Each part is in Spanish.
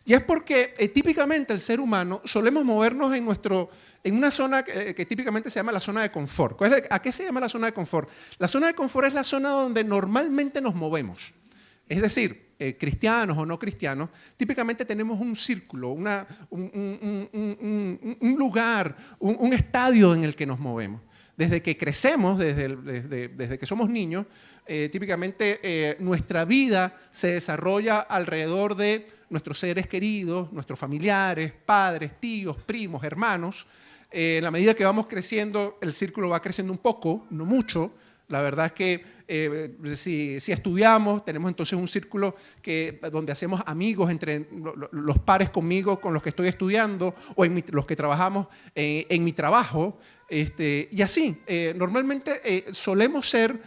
Y es porque típicamente el ser humano solemos movernos en una zona que típicamente se llama la zona de confort. ¿A qué se llama la zona de confort? La zona de confort es la zona donde normalmente nos movemos. Es decir, cristianos o no cristianos, típicamente tenemos un círculo, un lugar, un estadio en el que nos movemos. Desde que crecemos, desde que somos niños, típicamente nuestra vida se desarrolla alrededor de nuestros seres queridos, nuestros familiares, padres, tíos, primos, hermanos. En la medida que vamos creciendo, el círculo va creciendo un poco, no mucho. La verdad es que si estudiamos, tenemos entonces un círculo donde hacemos amigos entre los pares conmigo, con los que estoy estudiando, o los que trabajamos en mi trabajo. Y así, normalmente solemos ser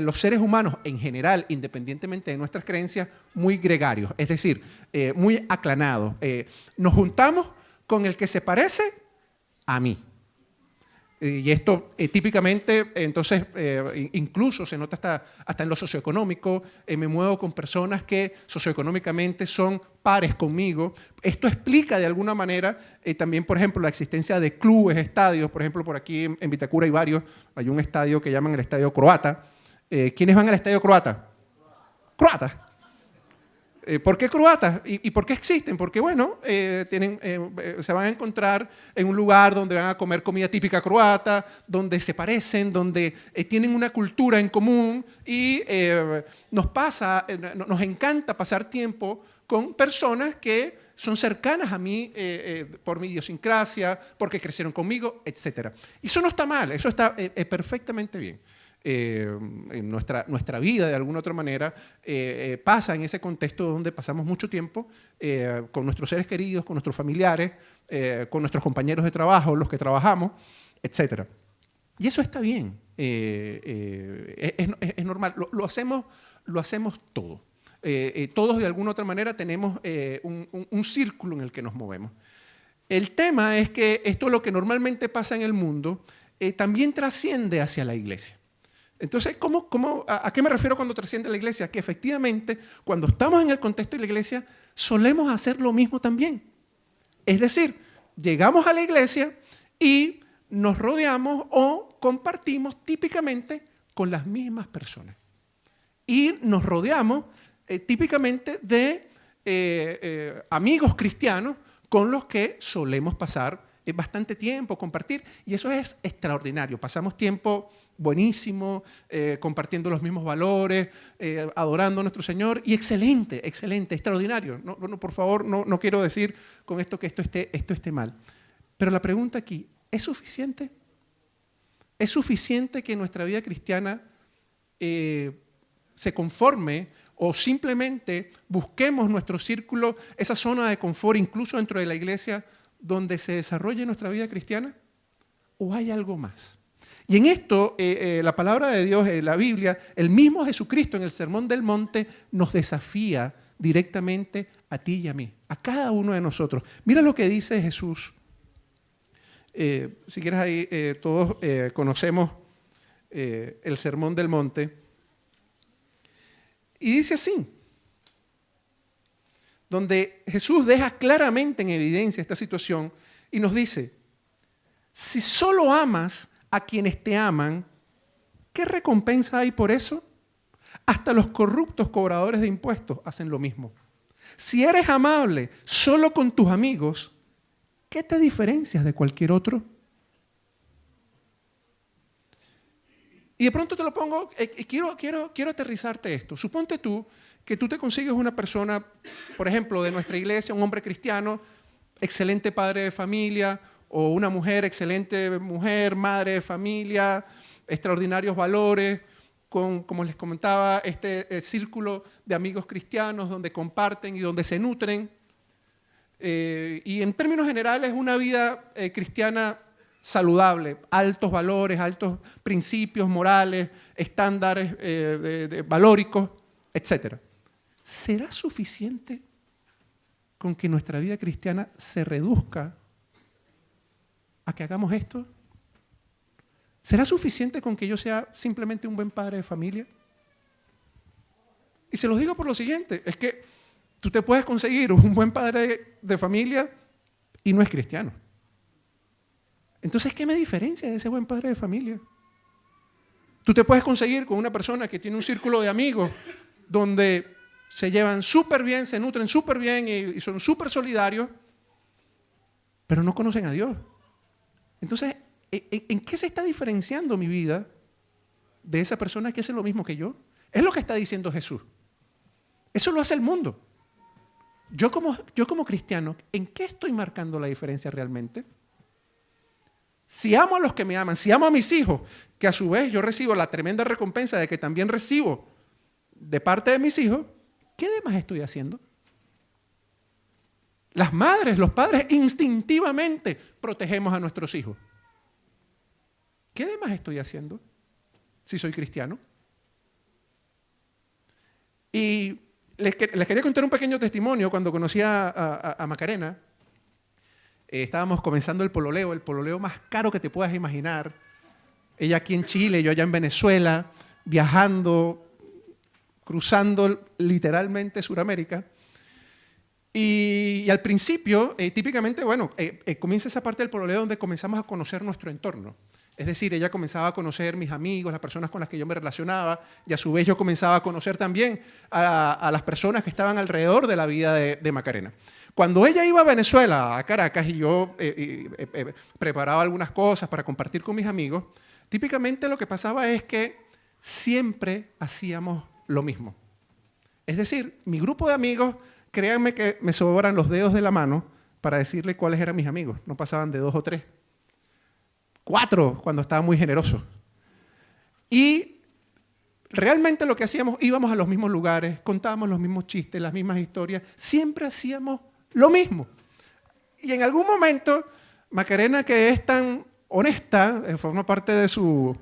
los seres humanos en general, independientemente de nuestras creencias, muy gregarios, es decir, muy aclanados. Nos juntamos con el que se parece a mí. Y esto típicamente, entonces, incluso se nota hasta en lo socioeconómico. Me muevo con personas que socioeconómicamente son pares conmigo. Esto explica de alguna manera también, por ejemplo, la existencia de clubes, estadios. Por ejemplo, por aquí en Vitacura hay varios. Hay un estadio que llaman el Estadio Croata. ¿Quiénes van al Estadio Croata? Croatas. ¿Por qué croatas? ¿Y por qué existen? Porque, bueno, se van a encontrar en un lugar donde van a comer comida típica croata, donde se parecen, donde tienen una cultura en común y nos encanta pasar tiempo con personas que son cercanas a mí por mi idiosincrasia, porque crecieron conmigo, etc. Y eso no está mal, eso está perfectamente bien. En nuestra vida, de alguna otra manera, pasa en ese contexto donde pasamos mucho tiempo con nuestros seres queridos, con nuestros familiares, con nuestros compañeros de trabajo, los que trabajamos, etc. Y eso está bien, es normal, lo hacemos todo. Todos de alguna otra manera tenemos un círculo en el que nos movemos. El tema es que esto, lo que normalmente pasa en el mundo, también trasciende hacia la iglesia. Entonces, ¿a qué me refiero cuando trasciende la iglesia? Que efectivamente, cuando estamos en el contexto de la iglesia, solemos hacer lo mismo también. Es decir, llegamos a la iglesia y nos rodeamos o compartimos típicamente con las mismas personas. Y nos rodeamos típicamente de amigos cristianos con los que solemos pasar bastante tiempo, compartir, y eso es extraordinario. Pasamos tiempo buenísimo, compartiendo los mismos valores, adorando a nuestro Señor, y excelente, excelente, extraordinario. No, por favor, no quiero decir con esto que esto esté mal. Pero la pregunta aquí, ¿es suficiente? ¿Es suficiente que nuestra vida cristiana se conforme o simplemente busquemos nuestro círculo, esa zona de confort, incluso dentro de la iglesia, donde se desarrolle nuestra vida cristiana? ¿O hay algo más? Y en esto, la palabra de Dios, la Biblia, el mismo Jesucristo en el Sermón del Monte nos desafía directamente a ti y a mí, a cada uno de nosotros. Mira lo que dice Jesús. Si quieres ahí, todos conocemos el Sermón del Monte. Y dice así, donde Jesús deja claramente en evidencia esta situación y nos dice: si solo amas a quienes te aman, ¿qué recompensa hay por eso? Hasta los corruptos cobradores de impuestos hacen lo mismo. Si eres amable solo con tus amigos, ¿qué te diferencias de cualquier otro? Y de pronto te lo pongo, quiero aterrizarte esto. Suponte tú que tú te consigues una persona, por ejemplo, de nuestra iglesia, un hombre cristiano, excelente padre de familia, o una mujer, excelente mujer, madre de familia, extraordinarios valores, como les comentaba, este círculo de amigos cristianos donde comparten y donde se nutren. Y en términos generales, una vida cristiana saludable, altos valores, altos principios morales, estándares valóricos, etc. ¿Será suficiente con que nuestra vida cristiana se reduzca a que hagamos esto? ¿Será suficiente con que yo sea simplemente un buen padre de familia? Y se los digo por lo siguiente, es que Tú te puedes conseguir un buen padre de familia y no es cristiano. Entonces, ¿qué me diferencia de ese buen padre de familia? Tú te puedes conseguir con una persona que tiene un círculo de amigos donde se llevan súper bien, se nutren súper bien y son súper solidarios, pero no conocen a Dios. Entonces, ¿en qué se está diferenciando mi vida de esa persona que hace lo mismo que yo? Es lo que está diciendo Jesús. Eso lo hace el mundo. Yo como cristiano, ¿en qué estoy marcando la diferencia realmente? Si amo a los que me aman, si amo a mis hijos, que a su vez yo recibo la tremenda recompensa de que también recibo de parte de mis hijos, ¿qué demás estoy haciendo? Las madres, los padres instintivamente protegemos a nuestros hijos. ¿Qué demás estoy haciendo si soy cristiano? Y les quería contar un pequeño testimonio. Cuando conocí a Macarena, estábamos comenzando el pololeo más caro que te puedas imaginar. Ella aquí en Chile, yo allá en Venezuela, viajando, cruzando literalmente Sudamérica. Y al principio, típicamente, comienza esa parte del pololeo donde comenzamos a conocer nuestro entorno. Es decir, ella comenzaba a conocer mis amigos, las personas con las que yo me relacionaba, y a su vez yo comenzaba a conocer también a las personas que estaban alrededor de la vida de Macarena. Cuando ella iba a Venezuela, a Caracas, y yo preparaba algunas cosas para compartir con mis amigos, típicamente lo que pasaba es que siempre hacíamos lo mismo. Es decir, mi grupo de amigos, créanme que me sobran los dedos de la mano para decirle cuáles eran mis amigos. No pasaban de 2 o 3. 4 cuando estaba muy generoso. Y realmente lo que hacíamos, íbamos a los mismos lugares, contábamos los mismos chistes, las mismas historias, siempre hacíamos lo mismo. Y en algún momento, Macarena, que es tan honesta, forma parte de sus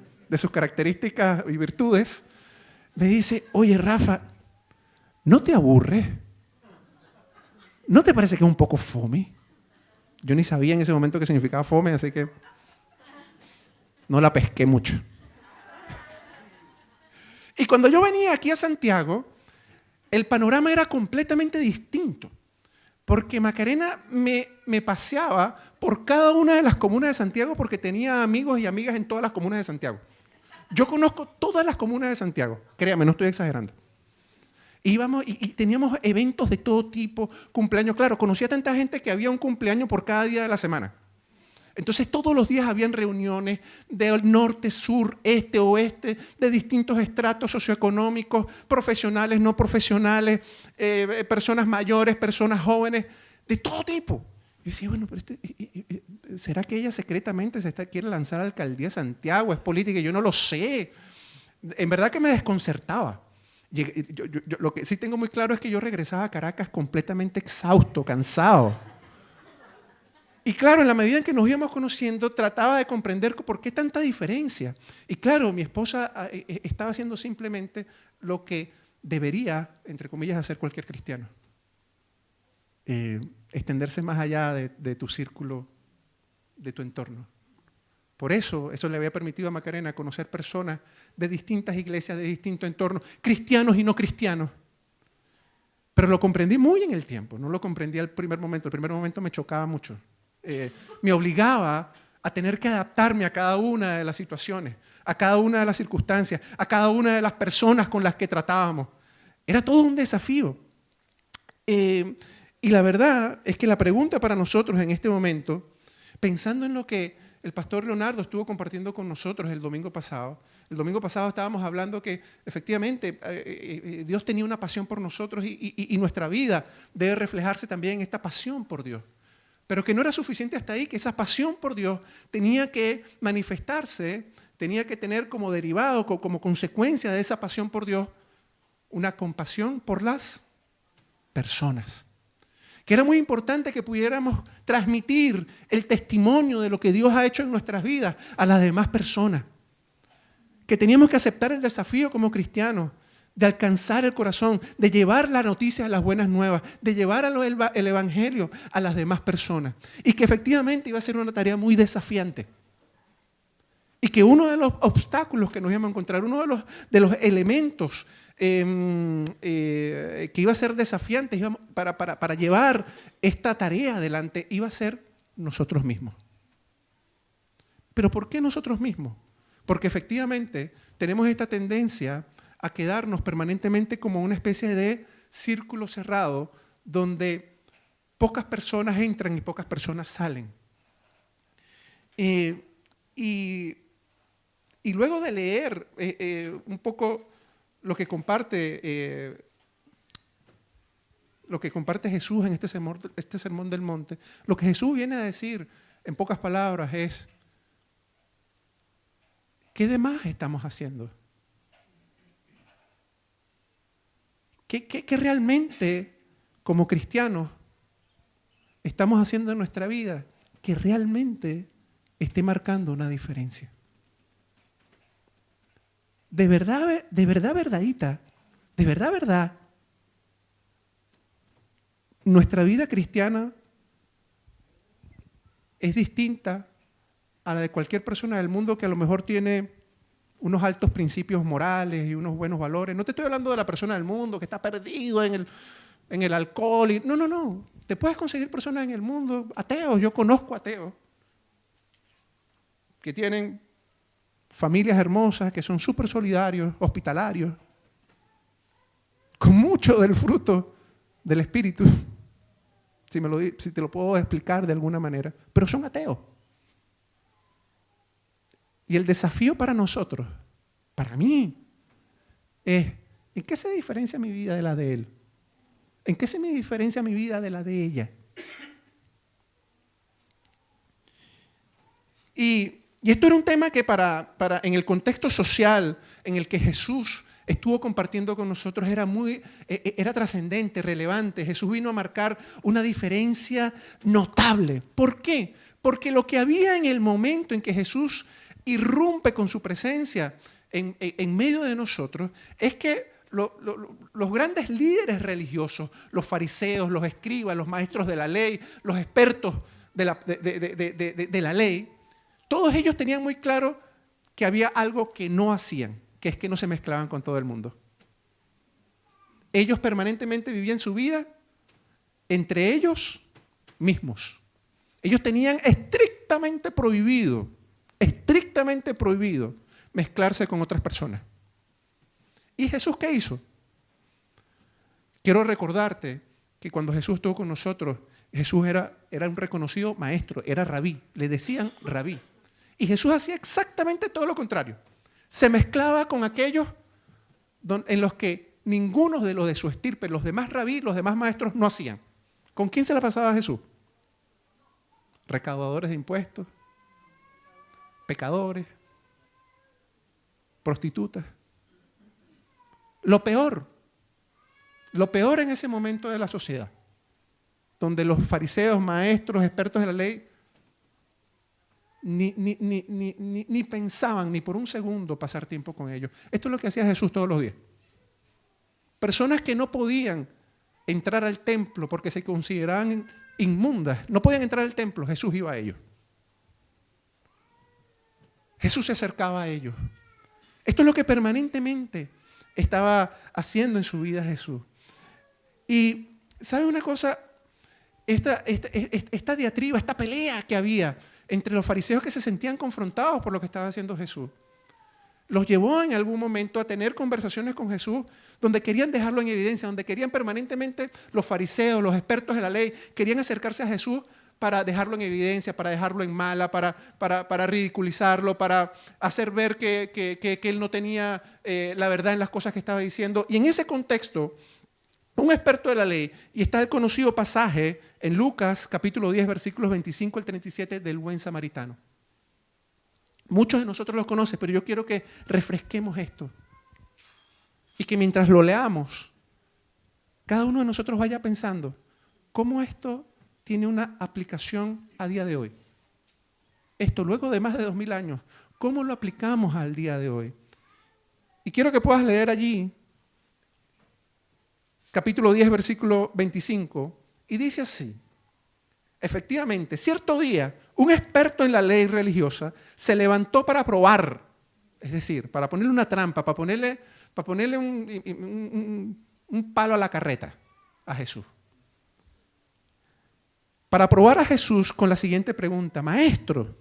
características y virtudes, me dice: oye, Rafa, ¿no te aburres? ¿No te parece que es un poco fome? Yo ni sabía en ese momento qué significaba fome, así que no la pesqué mucho. Y cuando yo venía aquí a Santiago, el panorama era completamente distinto, porque Macarena me paseaba por cada una de las comunas de Santiago porque tenía amigos y amigas en todas las comunas de Santiago. Yo conozco todas las comunas de Santiago, créame, no estoy exagerando. Íbamos y teníamos eventos de todo tipo, cumpleaños. Claro, conocía a tanta gente que había un cumpleaños por cada día de la semana. Entonces todos los días habían reuniones del norte, sur, este, oeste, de distintos estratos socioeconómicos, profesionales, no profesionales, personas mayores, personas jóvenes, de todo tipo. Yo decía, bueno, pero ¿será que ella secretamente quiere lanzar a la alcaldía de Santiago? ¿Es política? Yo no lo sé. En verdad que me desconcertaba. Lo que sí tengo muy claro es que yo regresaba a Caracas completamente exhausto, cansado. Y claro, en la medida en que nos íbamos conociendo, trataba de comprender por qué tanta diferencia. Y claro, mi esposa estaba haciendo simplemente lo que debería, entre comillas, hacer cualquier cristiano. Extenderse más allá de tu círculo, de tu entorno. Por eso le había permitido a Macarena conocer personas de distintas iglesias, de distintos entornos, cristianos y no cristianos. Pero lo comprendí muy en el tiempo, no lo comprendí al primer momento. El primer momento me chocaba mucho. Me obligaba a tener que adaptarme a cada una de las situaciones, a cada una de las circunstancias, a cada una de las personas con las que tratábamos. Era todo un desafío. Y la verdad es que la pregunta para nosotros en este momento, pensando en lo que el pastor Leonardo estuvo compartiendo con nosotros el domingo pasado estábamos hablando que efectivamente Dios tenía una pasión por nosotros y nuestra vida debe reflejarse también en esta pasión por Dios. Pero que no era suficiente hasta ahí, que esa pasión por Dios tenía que manifestarse, tenía que tener como derivado, como consecuencia de esa pasión por Dios, una compasión por las personas. Que era muy importante que pudiéramos transmitir el testimonio de lo que Dios ha hecho en nuestras vidas a las demás personas. Que teníamos que aceptar el desafío como cristianos de alcanzar el corazón, de llevar la noticia a las buenas nuevas, de llevar el evangelio a las demás personas. Y que efectivamente iba a ser una tarea muy desafiante. Y que uno de los obstáculos que nos íbamos a encontrar, uno de los elementos que iba a ser desafiantes para llevar esta tarea adelante, iba a ser nosotros mismos. ¿Pero por qué nosotros mismos? Porque efectivamente tenemos esta tendencia a quedarnos permanentemente como una especie de círculo cerrado donde pocas personas entran y pocas personas salen. Y luego de leer un poco lo que comparte Jesús en este sermón del monte, lo que Jesús viene a decir en pocas palabras es: ¿qué demás estamos haciendo? ¿Qué realmente como cristianos estamos haciendo en nuestra vida que realmente esté marcando una diferencia? De verdad, verdadita, de verdad, nuestra vida cristiana es distinta a la de cualquier persona del mundo que a lo mejor tiene unos altos principios morales y unos buenos valores. No te estoy hablando de la persona del mundo que está perdido en el alcohol. No. Te puedes conseguir personas en el mundo, ateos. Yo conozco ateos que tienen familias hermosas, que son súper solidarios, hospitalarios, con mucho del fruto del Espíritu, si te lo puedo explicar de alguna manera, pero son ateos. Y el desafío para nosotros, para mí, es: ¿en qué se diferencia mi vida de la de él? ¿En qué se me diferencia mi vida de la de ella? Y esto era un tema que en el contexto social en el que Jesús estuvo compartiendo con nosotros era trascendente, relevante. Jesús vino a marcar una diferencia notable. ¿Por qué? Porque lo que había en el momento en que Jesús irrumpe con su presencia en medio de nosotros es que los grandes líderes religiosos, los fariseos, los escribas, los maestros de la ley, los expertos de la ley, todos ellos tenían muy claro que había algo que no hacían, que es que no se mezclaban con todo el mundo. Ellos permanentemente vivían su vida entre ellos mismos. Ellos tenían estrictamente prohibido mezclarse con otras personas. ¿Y Jesús qué hizo? Quiero recordarte que cuando Jesús estuvo con nosotros, Jesús era un reconocido maestro, era rabí, le decían rabí. Y Jesús hacía exactamente todo lo contrario. Se mezclaba con aquellos en los que ninguno de los de su estirpe, los demás rabí, los demás maestros no hacían. ¿Con quién se la pasaba Jesús? Recaudadores de impuestos, pecadores, prostitutas. Lo peor en ese momento de la sociedad, donde los fariseos, maestros, expertos de la ley, ni pensaban ni por un segundo pasar tiempo con ellos. Esto es lo que hacía Jesús todos los días. Personas que no podían entrar al templo porque se consideraban inmundas, no podían entrar al templo, Jesús iba a ellos. Jesús se acercaba a ellos. Esto es lo que permanentemente estaba haciendo en su vida Jesús. Y ¿sabe una cosa? Esta diatriba, esta pelea que había entre los fariseos que se sentían confrontados por lo que estaba haciendo Jesús, los llevó en algún momento a tener conversaciones con Jesús donde querían dejarlo en evidencia, donde querían permanentemente los fariseos, los expertos de la ley, querían acercarse a Jesús para dejarlo en evidencia, para dejarlo en mala, para ridiculizarlo, para hacer ver que él no tenía la verdad en las cosas que estaba diciendo. Y en ese contexto, un experto de la ley, y está el conocido pasaje en Lucas capítulo 10, versículos 25 al 37 del buen samaritano. Muchos de nosotros los conocen, pero yo quiero que refresquemos esto. Y que mientras lo leamos, cada uno de nosotros vaya pensando, ¿cómo esto tiene una aplicación a día de hoy? Esto, luego de más de 2000 años, ¿cómo lo aplicamos al día de hoy? Y quiero que puedas leer allí, capítulo 10, versículo 25, y dice así: efectivamente, cierto día, un experto en la ley religiosa se levantó para probar, es decir, para ponerle una trampa, para ponerle un palo a la carreta a Jesús. Para probar a Jesús con la siguiente pregunta: Maestro,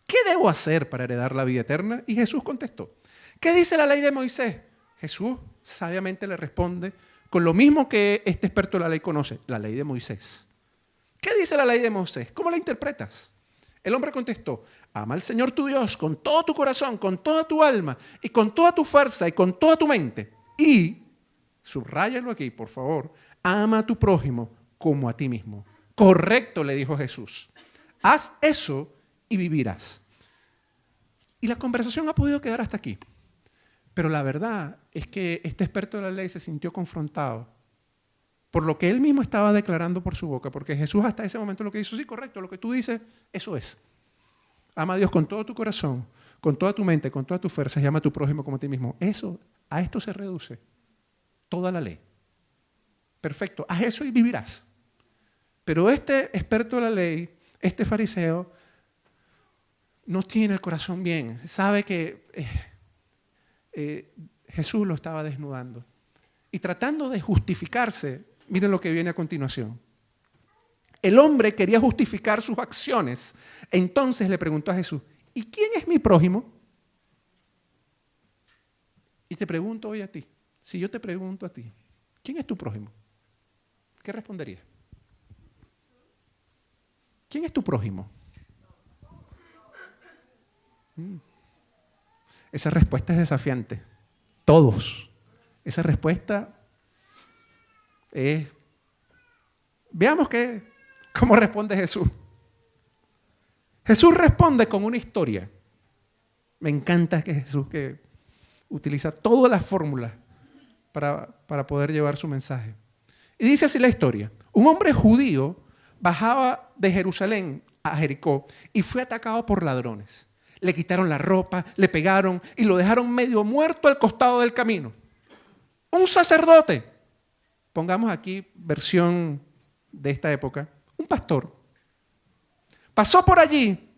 ¿qué debo hacer para heredar la vida eterna? Y Jesús contestó: ¿qué dice la ley de Moisés? Jesús sabiamente le responde con lo mismo que este experto en la ley conoce: la ley de Moisés. ¿Qué dice la ley de Moisés? ¿Cómo la interpretas? El hombre contestó: ama al Señor tu Dios con todo tu corazón, con toda tu alma, y con toda tu fuerza, y con toda tu mente. Y, subráyalo aquí, por favor, ama a tu prójimo como a ti mismo. Correcto, le dijo Jesús. Haz eso y vivirás. Y la conversación ha podido quedar hasta aquí. Pero la verdad es que este experto de la ley se sintió confrontado por lo que él mismo estaba declarando por su boca, porque Jesús hasta ese momento lo que hizo: sí, correcto, lo que tú dices, eso es. Ama a Dios con todo tu corazón, con toda tu mente, con todas tus fuerzas, y ama a tu prójimo como a ti mismo. A esto se reduce toda la ley. Perfecto, haz eso y vivirás. Pero este experto de la ley, este fariseo, no tiene el corazón bien. Sabe que Jesús lo estaba desnudando. Y tratando de justificarse, miren lo que viene a continuación. El hombre quería justificar sus acciones. Entonces le preguntó a Jesús: ¿y quién es mi prójimo? Y te pregunto hoy a ti, si yo te pregunto a ti, ¿quién es tu prójimo? ¿Qué responderías? ¿Quién es tu prójimo? Esa respuesta es desafiante. Todos. Esa respuesta es... Veamos cómo responde Jesús. Jesús responde con una historia. Me encanta que Jesús que utiliza todas las fórmulas para poder llevar su mensaje. Y dice así la historia. Un hombre judío bajaba de Jerusalén a Jericó y fue atacado por ladrones. Le quitaron la ropa, le pegaron y lo dejaron medio muerto al costado del camino. Un sacerdote, pongamos aquí versión de esta época, un pastor, pasó por allí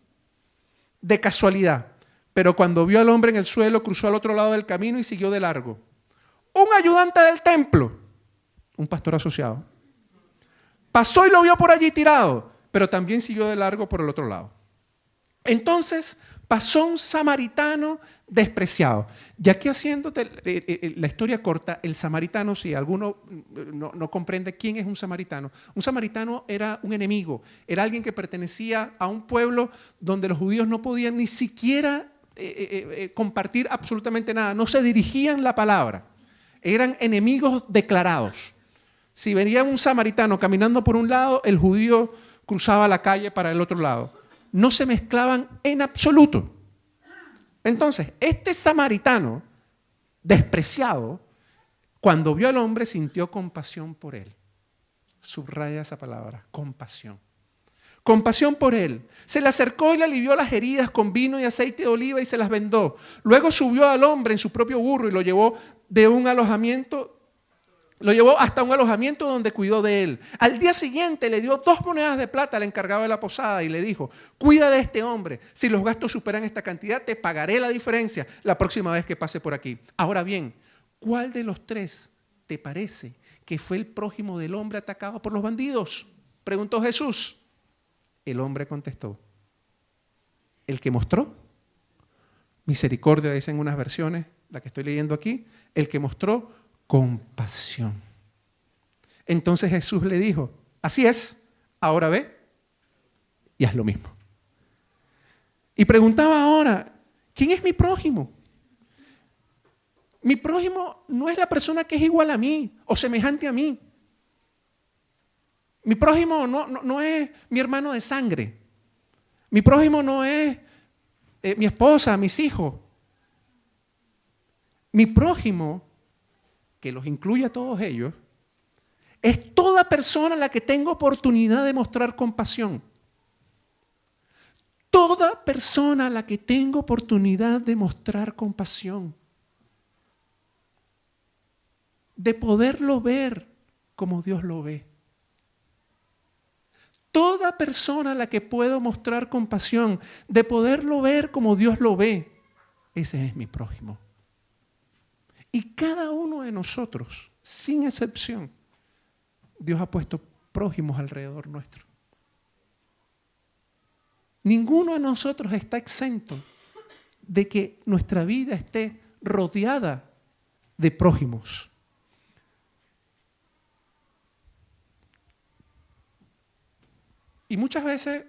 de casualidad, pero cuando vio al hombre en el suelo, cruzó al otro lado del camino y siguió de largo. Un ayudante del templo, un pastor asociado, pasó y lo vio por allí tirado, pero también siguió de largo por el otro lado. Entonces pasó un samaritano despreciado. Y aquí, haciéndote la historia corta, el samaritano, si alguno no comprende quién es un samaritano era un enemigo, era alguien que pertenecía a un pueblo donde los judíos no podían ni siquiera compartir absolutamente nada, no se dirigían la palabra, eran enemigos declarados. Si venía un samaritano caminando por un lado, el judío cruzaba la calle para el otro lado. No se mezclaban en absoluto. Entonces, este samaritano despreciado, cuando vio al hombre, sintió compasión por él. Subraya esa palabra, compasión. Compasión por él. Se le acercó y le alivió las heridas con vino y aceite de oliva y se las vendó. Luego subió al hombre en su propio burro y lo llevó hasta un alojamiento donde cuidó de él. Al día siguiente le dio 2 monedas de plata al encargado de la posada y le dijo: cuida de este hombre. Si los gastos superan esta cantidad, te pagaré la diferencia la próxima vez que pase por aquí. Ahora bien, ¿cuál de los 3 te parece que fue el prójimo del hombre atacado por los bandidos? Preguntó Jesús. El hombre contestó: el que mostró misericordia, dicen unas versiones, la que estoy leyendo aquí, el que mostró compasión. Entonces Jesús le dijo: así es, ahora ve y haz lo mismo. Y preguntaba ahora: ¿quién es mi prójimo? Mi prójimo no es la persona que es igual a mí o semejante a mí. Mi prójimo no es mi hermano de sangre. Mi prójimo no es mi esposa, mis hijos. Mi prójimo, que los incluye a todos ellos, es toda persona a la que tengo oportunidad de mostrar compasión. Toda persona a la que tengo oportunidad de mostrar compasión. De poderlo ver como Dios lo ve. Toda persona a la que puedo mostrar compasión, de poderlo ver como Dios lo ve, ese es mi prójimo. Y cada uno de nosotros, sin excepción, Dios ha puesto prójimos alrededor nuestro. Ninguno de nosotros está exento de que nuestra vida esté rodeada de prójimos. Y muchas veces,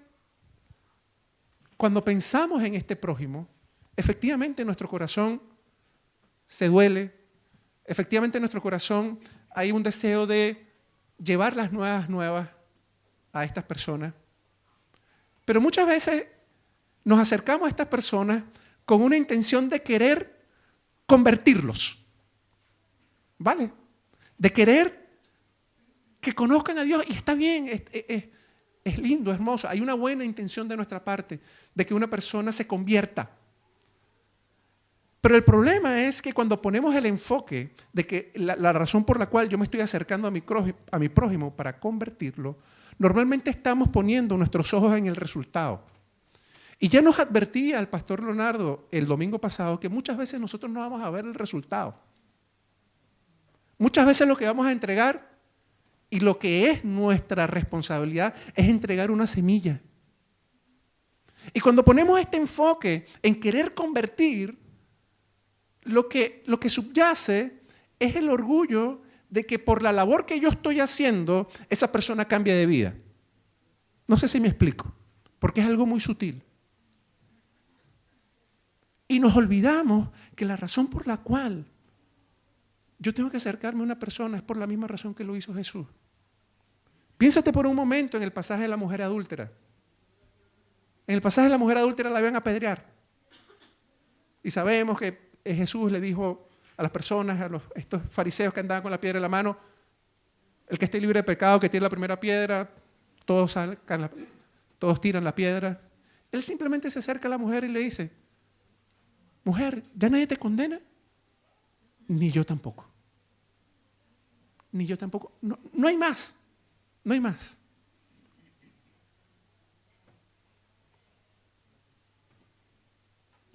cuando pensamos en este prójimo, efectivamente nuestro corazón se duele, efectivamente en nuestro corazón hay un deseo de llevar las nuevas a estas personas. Pero muchas veces nos acercamos a estas personas con una intención de querer convertirlos, ¿vale? De querer que conozcan a Dios, y está bien, es lindo, hermoso. Hay una buena intención de nuestra parte de que una persona se convierta. Pero el problema es que cuando ponemos el enfoque de que la razón por la cual yo me estoy acercando a mi prójimo para convertirlo, normalmente estamos poniendo nuestros ojos en el resultado. Y ya nos advertía el pastor Leonardo el domingo pasado que muchas veces nosotros no vamos a ver el resultado. Muchas veces lo que vamos a entregar y lo que es nuestra responsabilidad es entregar una semilla. Y cuando ponemos este enfoque en querer convertir, lo que subyace es el orgullo de que por la labor que yo estoy haciendo, esa persona cambie de vida. No sé si me explico, porque es algo muy sutil. Y nos olvidamos que la razón por la cual yo tengo que acercarme a una persona es por la misma razón que lo hizo Jesús. Piénsate por un momento en el pasaje de la mujer adúltera. En el pasaje de la mujer adúltera la iban a apedrear. Y sabemos que Jesús le dijo a las personas, estos fariseos que andaban con la piedra en la mano, el que esté libre de pecado, que tire la primera piedra, todos tiran la piedra. Él simplemente se acerca a la mujer y le dice, mujer, ¿ya nadie te condena? Ni yo tampoco. Ni yo tampoco. No hay más. No hay más.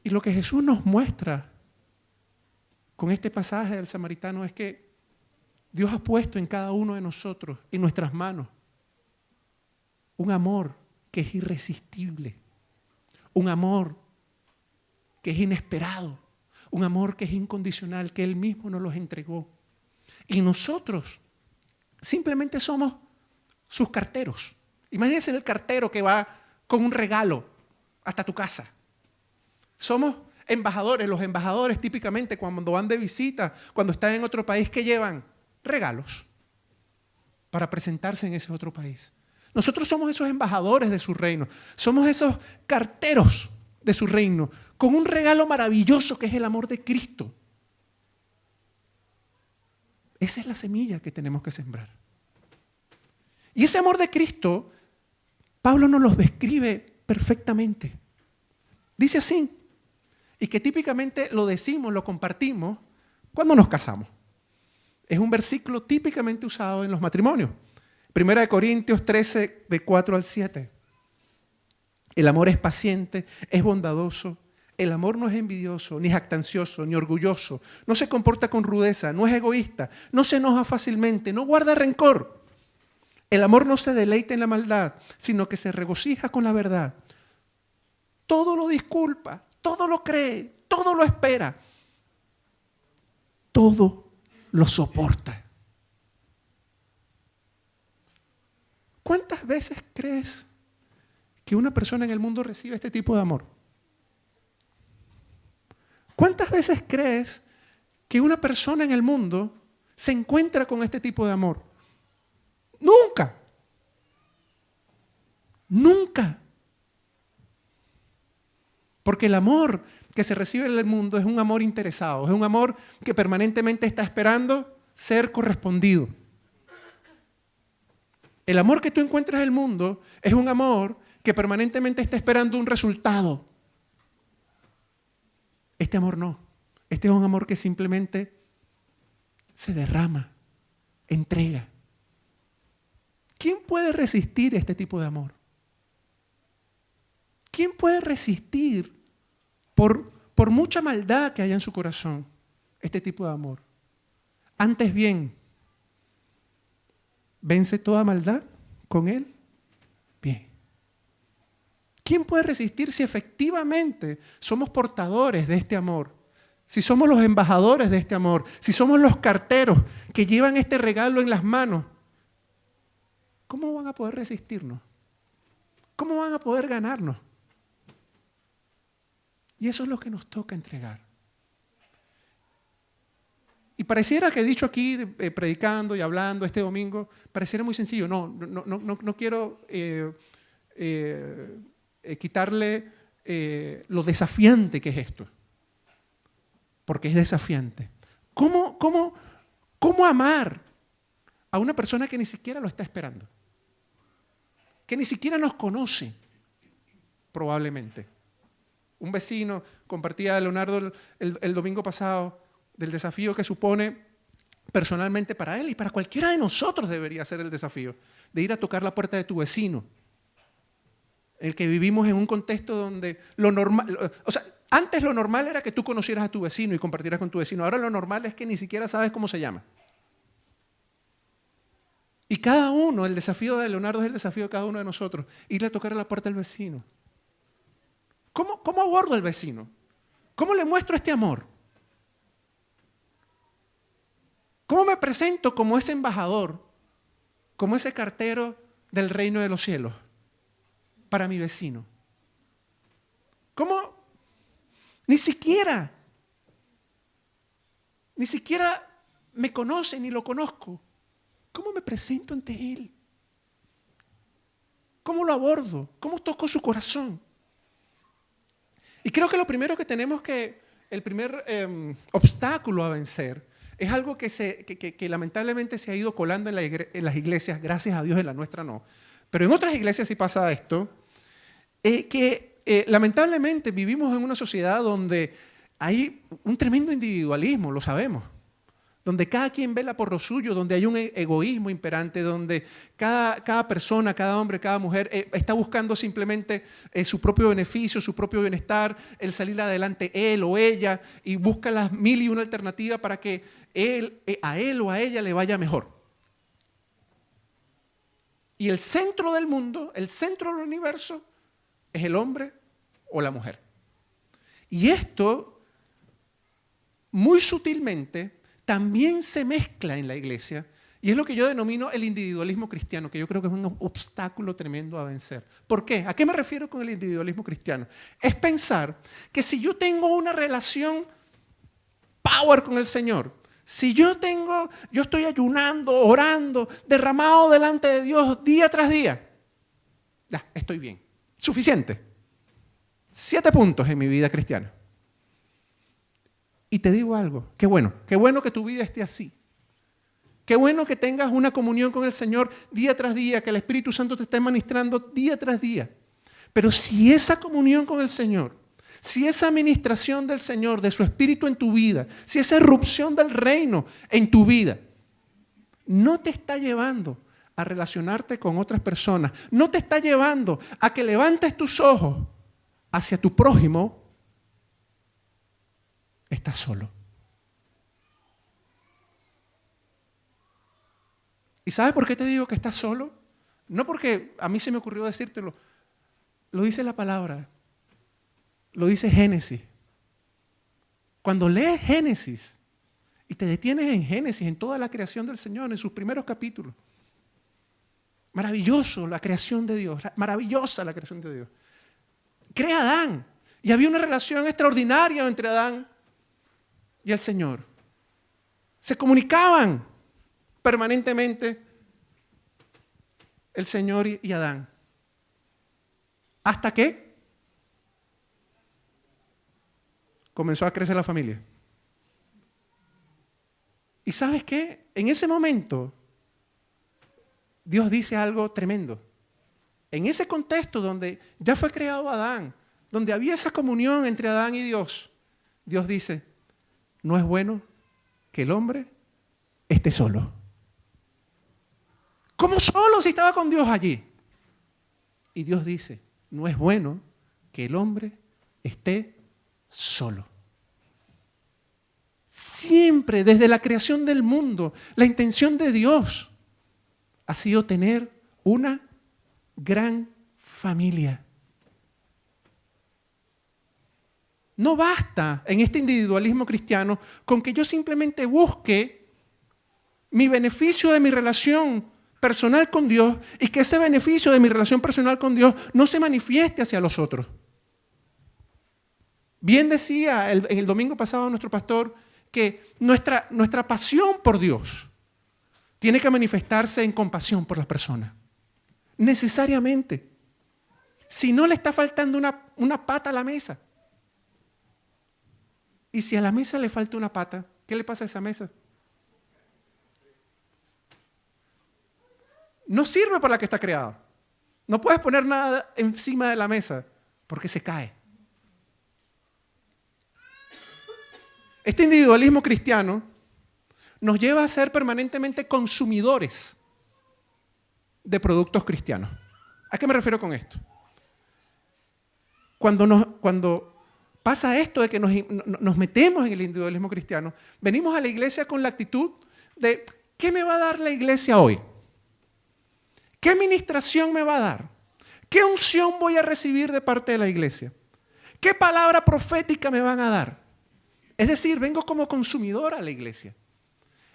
Y lo que Jesús nos muestra con este pasaje del samaritano es que Dios ha puesto en cada uno de nosotros, en nuestras manos, un amor que es irresistible, un amor que es inesperado, un amor que es incondicional, que Él mismo nos los entregó. Y nosotros simplemente somos sus carteros. Imagínense el cartero que va con un regalo hasta tu casa. Somos embajadores. Los embajadores típicamente cuando van de visita, cuando están en otro país, ¿qué llevan? Regalos para presentarse en ese otro país. Nosotros somos esos embajadores de su reino. Somos esos carteros de su reino con un regalo maravilloso que es el amor de Cristo. Esa es la semilla que tenemos que sembrar. Y ese amor de Cristo, Pablo nos lo describe perfectamente. Dice así, y que típicamente lo decimos, lo compartimos cuando nos casamos. Es un versículo típicamente usado en los matrimonios. 1 Corintios 13, de 4 al 7. El amor es paciente, es bondadoso. El amor no es envidioso, ni jactancioso, ni orgulloso. No se comporta con rudeza, no es egoísta, no se enoja fácilmente, no guarda rencor. El amor no se deleita en la maldad, sino que se regocija con la verdad. Todo lo disculpa, todo lo cree, todo lo espera, todo lo soporta. ¿Cuántas veces crees que una persona en el mundo recibe este tipo de amor? ¿Cuántas veces crees que una persona en el mundo se encuentra con este tipo de amor? Nunca. Nunca. Porque el amor que se recibe en el mundo es un amor interesado, es un amor que permanentemente está esperando ser correspondido. El amor que tú encuentras en el mundo es un amor que permanentemente está esperando un resultado. Este amor no. Este es un amor que simplemente se derrama, entrega. ¿Quién puede resistir este tipo de amor? ¿Quién puede resistir por mucha maldad que haya en su corazón este tipo de amor? Antes bien, ¿vence toda maldad con él? Bien. ¿Quién puede resistir si efectivamente somos portadores de este amor? Si somos los embajadores de este amor, si somos los carteros que llevan este regalo en las manos, ¿cómo van a poder resistirnos? ¿Cómo van a poder ganarnos? Y eso es lo que nos toca entregar. Y pareciera que he dicho aquí, predicando y hablando este domingo, pareciera muy sencillo. No quiero quitarle lo desafiante que es esto. Porque es desafiante. ¿Cómo amar a una persona que ni siquiera lo está esperando? Que ni siquiera nos conoce, probablemente. Un vecino, compartía Leonardo el domingo pasado, del desafío que supone personalmente para él y para cualquiera de nosotros debería ser el desafío de ir a tocar la puerta de tu vecino. El que vivimos en un contexto donde lo normal, antes lo normal era que tú conocieras a tu vecino y compartieras con tu vecino. Ahora lo normal es que ni siquiera sabes cómo se llama. Y cada uno, el desafío de Leonardo es el desafío de cada uno de nosotros, irle a tocar a la puerta del vecino. ¿Cómo abordo al vecino? ¿Cómo le muestro este amor? ¿Cómo me presento como ese embajador, como ese cartero del reino de los cielos para mi vecino? ¿Cómo? Ni siquiera me conoce ni lo conozco. ¿Cómo me presento ante él? ¿Cómo lo abordo? ¿Cómo toco su corazón? Y creo que lo primero que tenemos el primer obstáculo a vencer, es algo que lamentablemente se ha ido colando en las iglesias, gracias a Dios en la nuestra no. Pero en otras iglesias sí pasa esto, lamentablemente vivimos en una sociedad donde hay un tremendo individualismo, lo sabemos. Donde cada quien vela por lo suyo, donde hay un egoísmo imperante, donde cada persona, cada hombre, cada mujer está buscando simplemente su propio beneficio, su propio bienestar, el salir adelante él o ella, y busca las mil y una alternativas para que a él o a ella le vaya mejor. Y el centro del mundo, el centro del universo, es el hombre o la mujer. Y esto, muy sutilmente, también se mezcla en la iglesia y es lo que yo denomino el individualismo cristiano, que yo creo que es un obstáculo tremendo a vencer. ¿Por qué? ¿A qué me refiero con el individualismo cristiano? Es pensar que si yo tengo una relación power con el Señor, si yo estoy ayunando, orando, derramado delante de Dios día tras día, ya, estoy bien. Suficiente. 7 puntos en mi vida cristiana. Y te digo algo, qué bueno que tu vida esté así. Qué bueno que tengas una comunión con el Señor día tras día, que el Espíritu Santo te esté ministrando día tras día. Pero si esa comunión con el Señor, si esa administración del Señor, de su Espíritu en tu vida, si esa irrupción del reino en tu vida, no te está llevando a relacionarte con otras personas, no te está llevando a que levantes tus ojos hacia tu prójimo, estás solo. ¿Y sabes por qué te digo que estás solo? No porque a mí se me ocurrió decírtelo. Lo dice la palabra. Lo dice Génesis. Cuando lees Génesis y te detienes en Génesis, en toda la creación del Señor, en sus primeros capítulos. Maravilloso la creación de Dios. Maravillosa la creación de Dios. Crea a Adán. Y había una relación extraordinaria entre Adán y el Señor. Se comunicaban permanentemente el Señor y Adán. ¿Hasta qué? Comenzó a crecer la familia. ¿Y sabes qué? En ese momento, Dios dice algo tremendo. En ese contexto donde ya fue creado Adán, donde había esa comunión entre Adán y Dios, Dios dice, no es bueno que el hombre esté solo. ¿Cómo solo si estaba con Dios allí? Y Dios dice, no es bueno que el hombre esté solo. Siempre, desde la creación del mundo, la intención de Dios ha sido tener una gran familia. No basta en este individualismo cristiano con que yo simplemente busque mi beneficio de mi relación personal con Dios y que ese beneficio de mi relación personal con Dios no se manifieste hacia los otros. Bien decía en el domingo pasado nuestro pastor que nuestra pasión por Dios tiene que manifestarse en compasión por las personas. Necesariamente. Si no le está faltando una pata a la mesa. Y si a la mesa le falta una pata, ¿qué le pasa a esa mesa? No sirve para la que está creada. No puedes poner nada encima de la mesa porque se cae. Este individualismo cristiano nos lleva a ser permanentemente consumidores de productos cristianos. ¿A qué me refiero con esto? Cuando pasa esto de que nos metemos en el individualismo cristiano, venimos a la iglesia con la actitud de ¿qué me va a dar la iglesia hoy? ¿Qué ministración me va a dar? ¿Qué unción voy a recibir de parte de la iglesia? ¿Qué palabra profética me van a dar? Es decir, vengo como consumidor a la iglesia.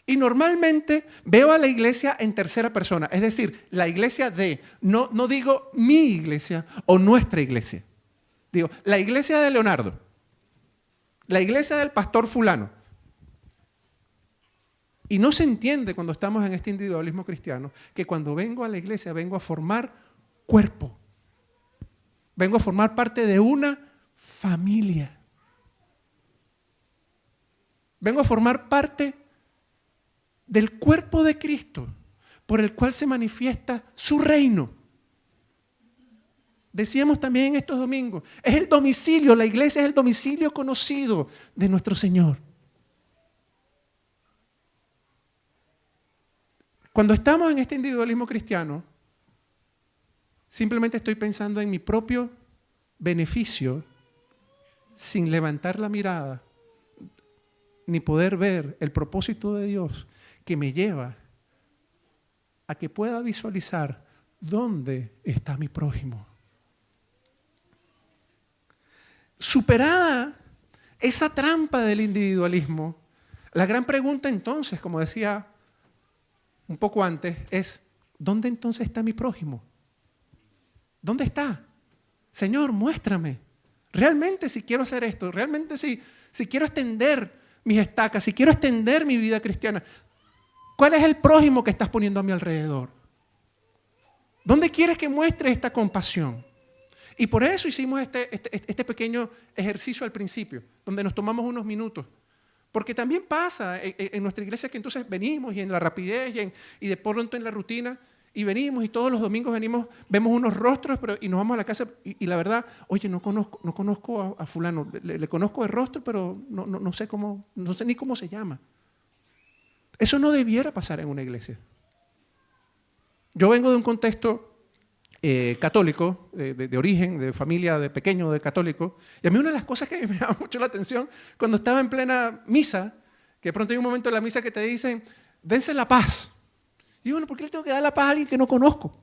Y normalmente veo a la iglesia en tercera persona, es decir, la iglesia de, no digo mi iglesia o nuestra iglesia. Digo, la iglesia de Leonardo, la iglesia del pastor fulano. Y no se entiende cuando estamos en este individualismo cristiano que cuando vengo a la iglesia vengo a formar cuerpo. Vengo a formar parte de una familia. Vengo a formar parte del cuerpo de Cristo por el cual se manifiesta su reino. Decíamos también en estos domingos, es el domicilio, la iglesia es el domicilio conocido de nuestro Señor. Cuando estamos en este individualismo cristiano, simplemente estoy pensando en mi propio beneficio sin levantar la mirada ni poder ver el propósito de Dios que me lleva a que pueda visualizar dónde está mi prójimo. Superada esa trampa del individualismo, la gran pregunta entonces, como decía un poco antes, es ¿dónde entonces está mi prójimo? ¿Dónde está? Señor, muéstrame. Realmente si quiero hacer esto, realmente si quiero extender mis estacas, si quiero extender mi vida cristiana, ¿cuál es el prójimo que estás poniendo a mi alrededor? ¿Dónde quieres que muestre esta compasión? Y por eso hicimos este pequeño ejercicio al principio, donde nos tomamos unos minutos. Porque también pasa en nuestra iglesia que entonces venimos y en la rapidez y de pronto en la rutina, y venimos y todos los domingos venimos, vemos unos rostros y nos vamos a la casa y la verdad, oye, no conozco a fulano, le conozco el rostro, pero no sé ni cómo se llama. Eso no debiera pasar en una iglesia. Yo vengo de un contexto católico, de origen, de familia, de pequeño, de católico, y a mí una de las cosas que me llama mucho la atención, cuando estaba en plena misa, que de pronto hay un momento en la misa que te dicen, dense la paz. Y digo, bueno, ¿por qué le tengo que dar la paz a alguien que no conozco?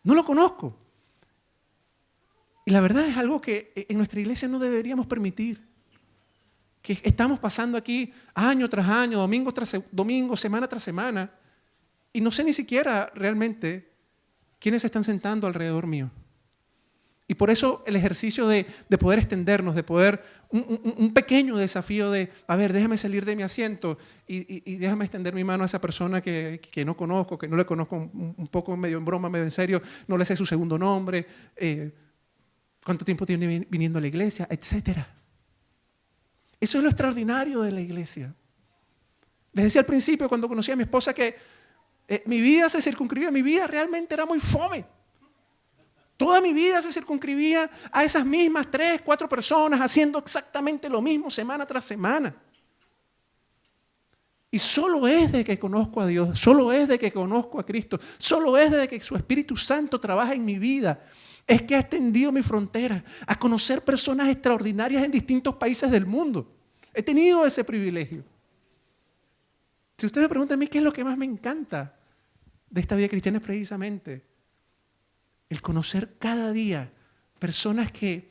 No lo conozco. Y la verdad es algo que en nuestra iglesia no deberíamos permitir. Que estamos pasando aquí año tras año, domingo tras domingo, semana tras semana, y no sé ni siquiera realmente quiénes se están sentando alrededor mío. Y por eso el ejercicio de poder extendernos, de poder, un pequeño desafío de, a ver, déjame salir de mi asiento y déjame extender mi mano a esa persona que no conozco, que no le conozco un poco medio en broma, medio en serio, no le sé su segundo nombre, cuánto tiempo tiene viniendo a la iglesia, etcétera. Eso es lo extraordinario de la iglesia. Les decía al principio, cuando conocí a mi esposa, que mi vida se circunscribía, mi vida realmente era muy fome. Toda mi vida se circunscribía a esas mismas 3, 4 personas haciendo exactamente lo mismo semana tras semana. Y solo es de que conozco a Dios, solo es de que conozco a Cristo, solo es de que su Espíritu Santo trabaja en mi vida, es que ha extendido mi frontera a conocer personas extraordinarias en distintos países del mundo. He tenido ese privilegio. Si usted me pregunta a mí qué es lo que más me encanta de esta vida cristiana, es precisamente el conocer cada día personas que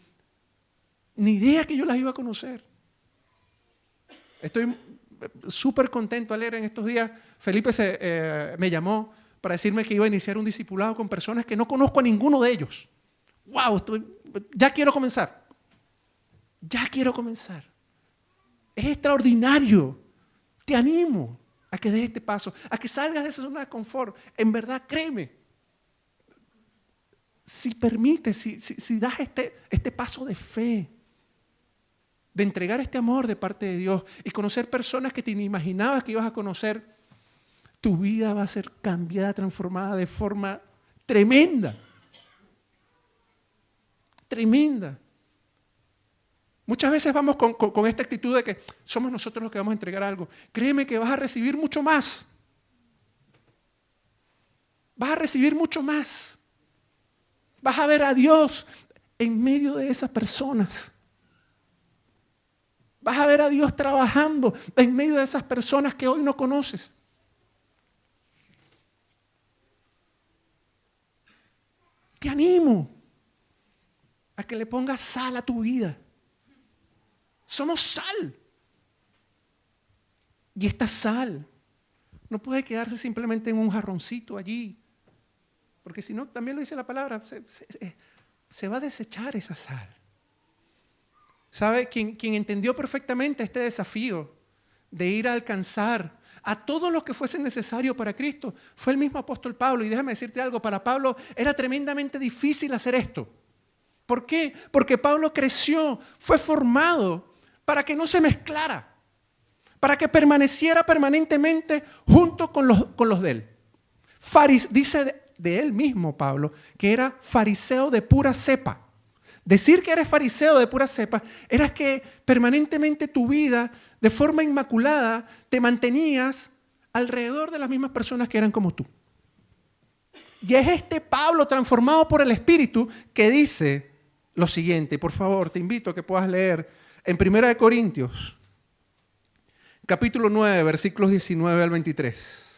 ni idea que yo las iba a conocer. Estoy súper contento al leer en estos días. Felipe me llamó para decirme que iba a iniciar un discipulado con personas que no conozco a ninguno de ellos. ¡Wow! Ya quiero comenzar. Ya quiero comenzar. Es extraordinario. Te animo a que des este paso, a que salgas de esa zona de confort. En verdad, créeme. Si permites, si das este paso de fe, de entregar este amor de parte de Dios y conocer personas que te ni imaginabas que ibas a conocer, tu vida va a ser cambiada, transformada de forma tremenda. Tremenda. Muchas veces vamos con esta actitud de que somos nosotros los que vamos a entregar algo. Créeme que vas a recibir mucho más. Vas a recibir mucho más. Vas a ver a Dios en medio de esas personas. Vas a ver a Dios trabajando en medio de esas personas que hoy no conoces. Te animo a que le pongas sal a tu vida. Somos sal. Y esta sal no puede quedarse simplemente en un jarroncito allí. Porque si no, también lo dice la palabra, se va a desechar esa sal. ¿Sabe? Quien entendió perfectamente este desafío de ir a alcanzar a todos los que fuesen necesarios para Cristo fue el mismo apóstol Pablo. Y déjame decirte algo, para Pablo era tremendamente difícil hacer esto. ¿Por qué? Porque Pablo creció, fue formado para que no se mezclara, para que permaneciera permanentemente junto con los de él. Dice de él mismo, Pablo, que era fariseo de pura cepa. Decir que eres fariseo de pura cepa era que permanentemente tu vida, de forma inmaculada, te mantenías alrededor de las mismas personas que eran como tú. Y es este Pablo transformado por el Espíritu que dice lo siguiente. Por favor, te invito a que puedas leer en 1 Corintios, capítulo 9, versículos 19 al 23.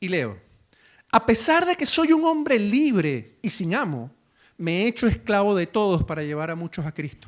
Y leo: a pesar de que soy un hombre libre y sin amo, me he hecho esclavo de todos para llevar a muchos a Cristo.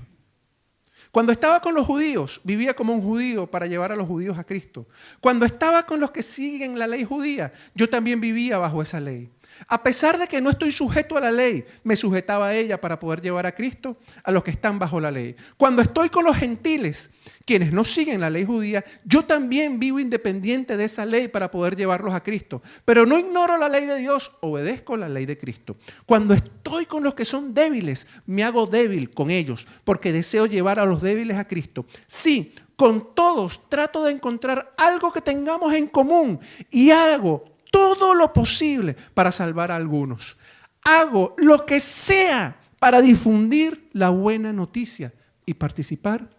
Cuando estaba con los judíos, vivía como un judío para llevar a los judíos a Cristo. Cuando estaba con los que siguen la ley judía, yo también vivía bajo esa ley. A pesar de que no estoy sujeto a la ley, me sujetaba a ella para poder llevar a Cristo a los que están bajo la ley. Cuando estoy con los gentiles, quienes no siguen la ley judía, yo también vivo independiente de esa ley para poder llevarlos a Cristo. Pero no ignoro la ley de Dios, obedezco la ley de Cristo. Cuando estoy con los que son débiles, me hago débil con ellos, porque deseo llevar a los débiles a Cristo. Sí, con todos trato de encontrar algo que tengamos en común y hago todo lo posible para salvar a algunos. Hago lo que sea para difundir la buena noticia y participar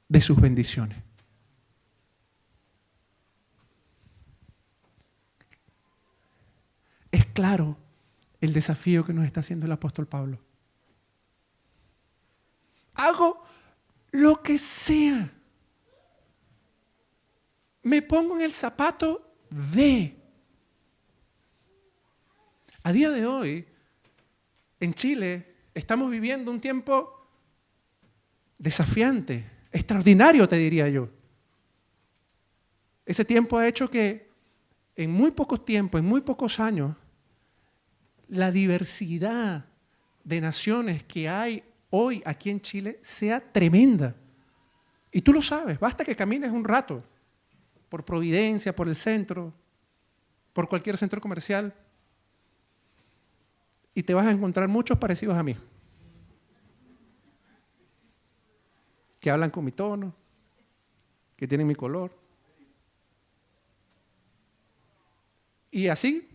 de sus bendiciones. Es claro el desafío que nos está haciendo el apóstol Pablo. Hago lo que sea. Me pongo en el zapato de. A día de hoy, en Chile, estamos viviendo un tiempo desafiante, extraordinario, te diría yo. Ese tiempo ha hecho que en muy poco tiempo, en muy pocos años, la diversidad de naciones que hay hoy aquí en Chile sea tremenda. Y tú lo sabes, basta que camines un rato por Providencia, por el centro, por cualquier centro comercial, y te vas a encontrar muchos parecidos a mí, que hablan con mi tono, que tienen mi color. Y así,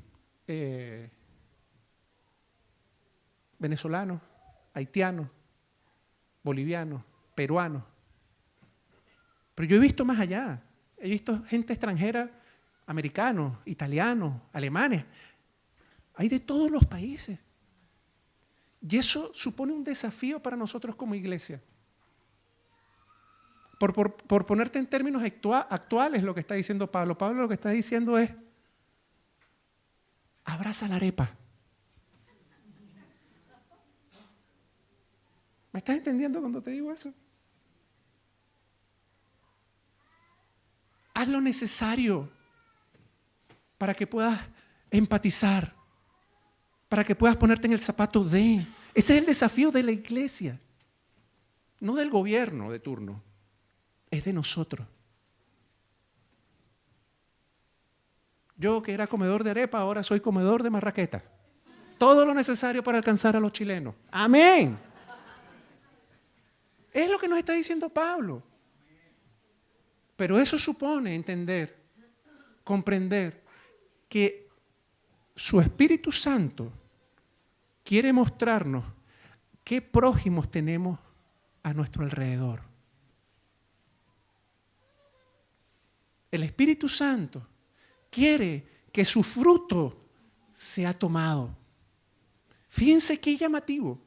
venezolanos, haitianos, bolivianos, peruanos. Pero yo he visto más allá. He visto gente extranjera, americanos, italianos, alemanes. Hay de todos los países. Y eso supone un desafío para nosotros como iglesia. Por ponerte en términos actuales lo que está diciendo Pablo. Pablo lo que está diciendo es, abraza la arepa. ¿Me estás entendiendo cuando te digo eso? Haz lo necesario para que puedas empatizar, para que puedas ponerte en el zapato de. Ese es el desafío de la iglesia, no del gobierno de turno, es de nosotros. Yo que era comedor de arepa, ahora soy comedor de marraqueta. Todo lo necesario para alcanzar a los chilenos. ¡Amén! Es lo que nos está diciendo Pablo. Pero eso supone entender, comprender que su Espíritu Santo quiere mostrarnos qué prójimos tenemos a nuestro alrededor. El Espíritu Santo quiere que su fruto sea tomado. Fíjense qué llamativo,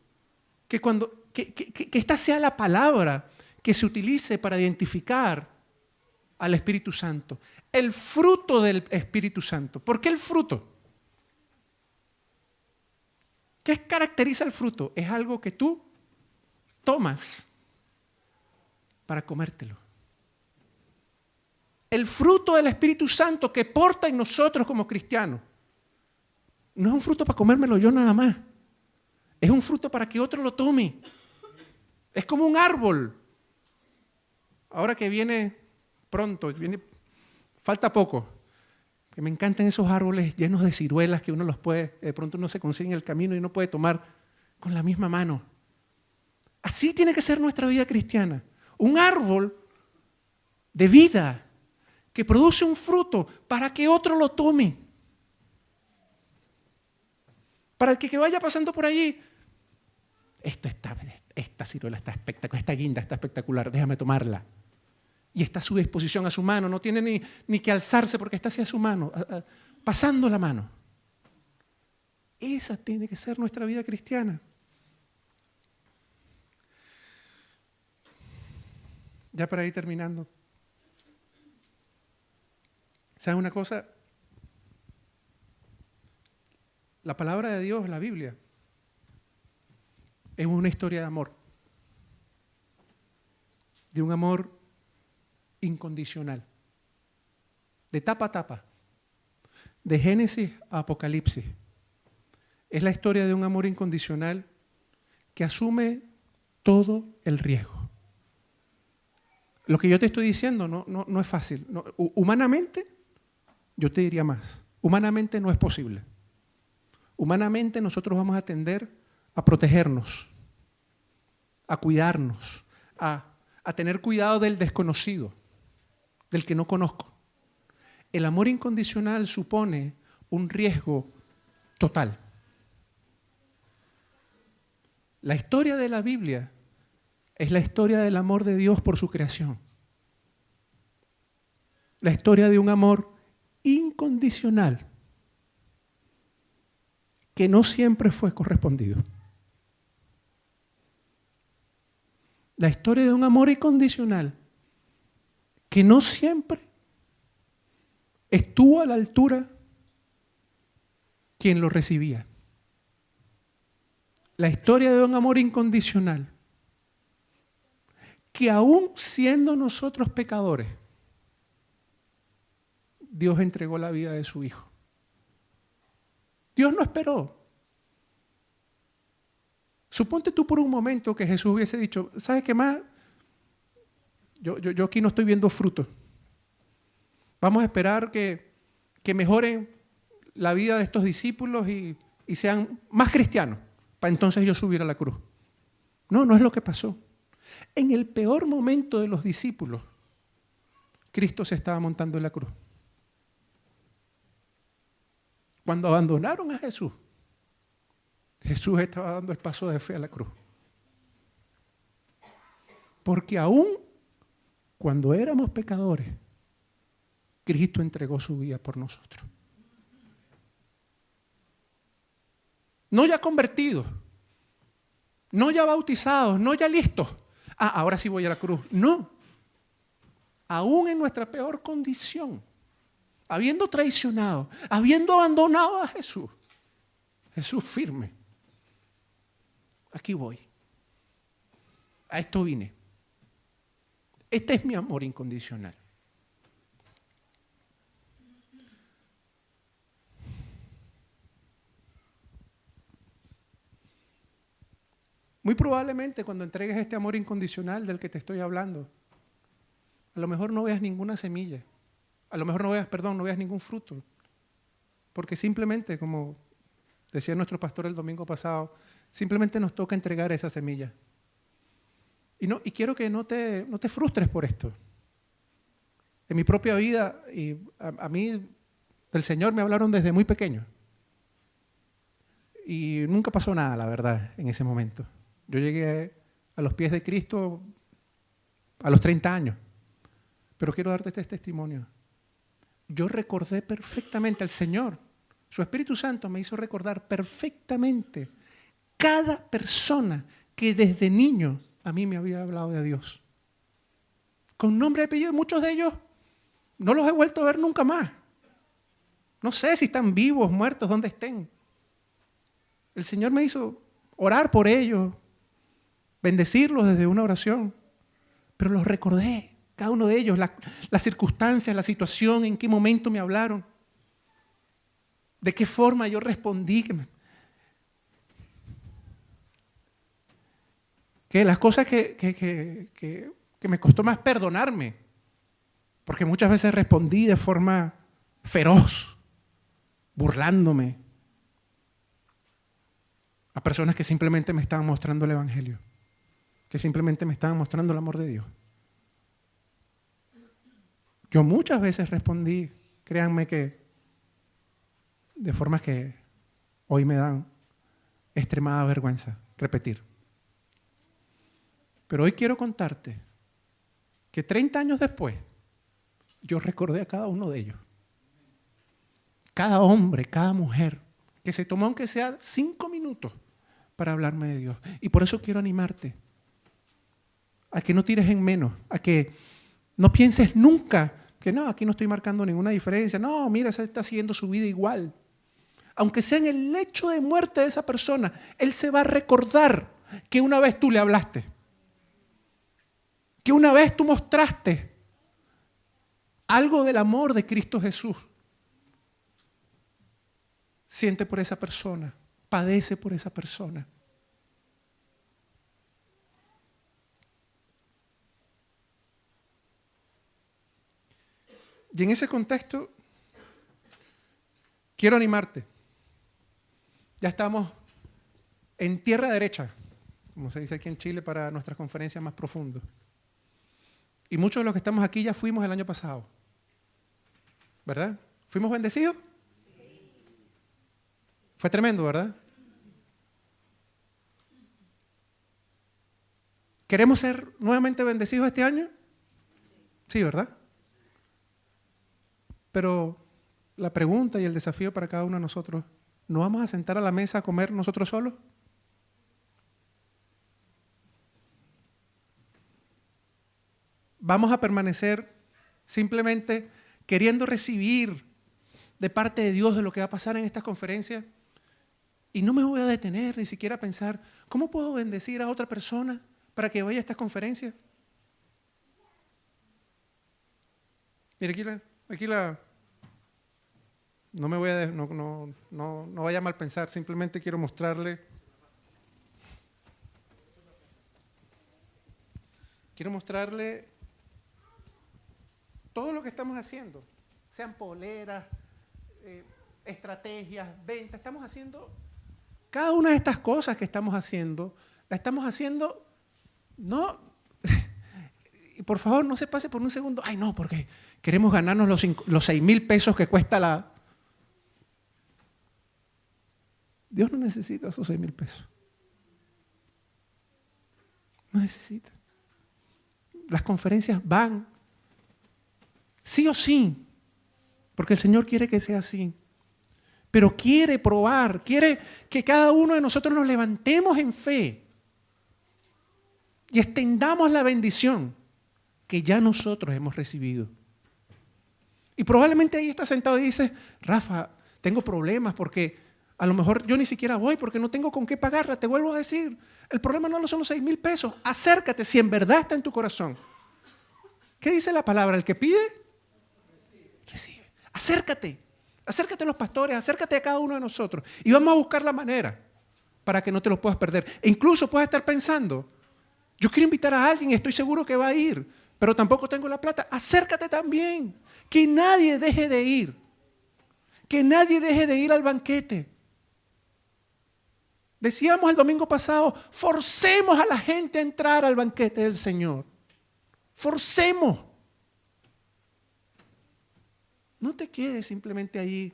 que esta sea la palabra que se utilice para identificar al Espíritu Santo. El fruto del Espíritu Santo. ¿Por qué el fruto? ¿Qué caracteriza el fruto? Es algo que tú tomas para comértelo. El fruto del Espíritu Santo que porta en nosotros como cristianos no es un fruto para comérmelo yo nada más. Es un fruto para que otro lo tome. Es como un árbol. Ahora que viene pronto, falta poco, que me encantan esos árboles llenos de ciruelas que uno los puede, de pronto uno se consigue en el camino y no puede tomar con la misma mano. Así tiene que ser nuestra vida cristiana. Un árbol de vida que produce un fruto para que otro lo tome. Para el que vaya pasando por allí, esta ciruela está espectacular, esta guinda está espectacular, déjame tomarla. Y está a su disposición, a su mano, no tiene ni que alzarse porque está hacia su mano, pasando la mano. Esa tiene que ser nuestra vida cristiana. Ya para ir terminando. ¿Sabes una cosa? La palabra de Dios, la Biblia, es una historia de amor. De un amor incondicional. De tapa a tapa. De Génesis a Apocalipsis. Es la historia de un amor incondicional que asume todo el riesgo. Lo que yo te estoy diciendo no es fácil. No, humanamente, yo te diría más. Humanamente no es posible. Humanamente nosotros vamos a tender a protegernos, a cuidarnos, a tener cuidado del desconocido, del que no conozco. El amor incondicional supone un riesgo total. La historia de la Biblia es la historia del amor de Dios por su creación. La historia de un amor incondicional que no siempre fue correspondido. La historia de un amor incondicional que no siempre estuvo a la altura quien lo recibía. La historia de un amor incondicional que aún siendo nosotros pecadores, Dios entregó la vida de su Hijo. Dios no esperó. Suponte tú por un momento que Jesús hubiese dicho, ¿sabes qué más? Yo aquí no estoy viendo frutos. Vamos a esperar que mejoren la vida de estos discípulos y sean más cristianos, para entonces yo subir a la cruz. No es lo que pasó. En el peor momento de los discípulos, Cristo se estaba montando en la cruz. Cuando abandonaron a Jesús, Jesús estaba dando el paso de fe a la cruz. Porque aún cuando éramos pecadores, Cristo entregó su vida por nosotros. No ya convertidos, no ya bautizados, no ya listos. Ahora sí voy a la cruz. No. Aún en nuestra peor condición, habiendo traicionado, habiendo abandonado a Jesús, Jesús firme. Aquí voy. A esto vine. Este es mi amor incondicional. Muy probablemente cuando entregues este amor incondicional del que te estoy hablando, a lo mejor no veas ninguna semilla. A lo mejor no veas ningún fruto. Porque simplemente, como decía nuestro pastor el domingo pasado, simplemente nos toca entregar esa semilla. Y quiero que no te frustres por esto. En mi propia vida, y a mí del Señor me hablaron desde muy pequeño. Y nunca pasó nada, la verdad, en ese momento. Yo llegué a los pies de Cristo a los 30 años. Pero quiero darte este testimonio. Yo recordé perfectamente al Señor. Su Espíritu Santo me hizo recordar perfectamente cada persona que desde niño a mí me había hablado de Dios. Con nombre y apellido, muchos de ellos no los he vuelto a ver nunca más. No sé si están vivos, muertos, dónde estén. El Señor me hizo orar por ellos, bendecirlos desde una oración, pero los recordé, cada uno de ellos, las circunstancias, la situación, en qué momento me hablaron, de qué forma yo respondí, que las cosas que me costó más perdonarme, porque muchas veces respondí de forma feroz, burlándome a personas que simplemente me estaban mostrando el Evangelio, que simplemente me estaban mostrando el amor de Dios. Yo muchas veces respondí, créanme que de formas que hoy me dan extremada vergüenza repetir. Pero hoy quiero contarte que 30 años después, yo recordé a cada uno de ellos. Cada hombre, cada mujer, que se tomó aunque sea 5 minutos para hablarme de Dios. Y por eso quiero animarte a que no tires en menos, a que no pienses nunca que no, aquí no estoy marcando ninguna diferencia. No, mira, esa está siguiendo su vida igual. Aunque sea en el lecho de muerte de esa persona, él se va a recordar que una vez tú le hablaste, que una vez tú mostraste algo del amor de Cristo Jesús. Siente por esa persona, padece por esa persona. Y en ese contexto, quiero animarte. Ya estamos en tierra derecha, como se dice aquí en Chile, para nuestras conferencias más profundas. Y muchos de los que estamos aquí ya fuimos el año pasado. ¿Verdad? ¿Fuimos bendecidos? Fue tremendo, ¿verdad? ¿Queremos ser nuevamente bendecidos este año? Sí, ¿verdad? Pero la pregunta y el desafío para cada uno de nosotros, ¿nos vamos a sentar a la mesa a comer nosotros solos? ¿Vamos a permanecer simplemente queriendo recibir de parte de Dios de lo que va a pasar en estas conferencias? Y no me voy a detener ni siquiera a pensar, ¿cómo puedo bendecir a otra persona para que vaya a estas conferencias? Mira, no me voy a, no vaya a mal pensar, simplemente quiero mostrarle todo lo que estamos haciendo, sean poleras, estrategias, ventas, estamos haciendo cada una de estas cosas que estamos haciendo, la estamos haciendo, no, y por favor no se pase por un segundo, ay no, porque queremos ganarnos los 6,000 pesos que cuesta la... Dios no necesita esos 6,000 pesos. No necesita. las conferencias van. Sí o sí. Porque el Señor quiere que sea así. Pero quiere probar, quiere que cada uno de nosotros nos levantemos en fe y extendamos la bendición que ya nosotros hemos recibido. Y probablemente ahí estás sentado y dices, Rafa, tengo problemas porque a lo mejor yo ni siquiera voy porque no tengo con qué pagarla. Te vuelvo a decir, el problema no son los 6,000 pesos. Acércate si en verdad está en tu corazón. ¿Qué dice la palabra? El que pide, recibe. Acércate. Acércate a los pastores, acércate a cada uno de nosotros y vamos a buscar la manera para que no te los puedas perder. E incluso puedes estar pensando, yo quiero invitar a alguien y estoy seguro que va a ir, pero tampoco tengo la plata. Acércate también. Que nadie deje de ir. Que nadie deje de ir al banquete. Decíamos el domingo pasado, forcemos a la gente a entrar al banquete del Señor. Forcemos. No te quedes simplemente ahí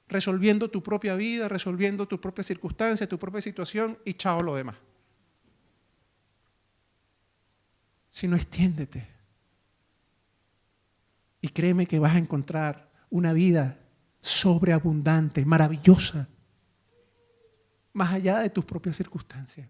resolviendo tu propia vida, resolviendo tus propias circunstancias, tu propia situación y chao lo demás. Sino extiéndete. Y créeme que vas a encontrar una vida sobreabundante, maravillosa, más allá de tus propias circunstancias.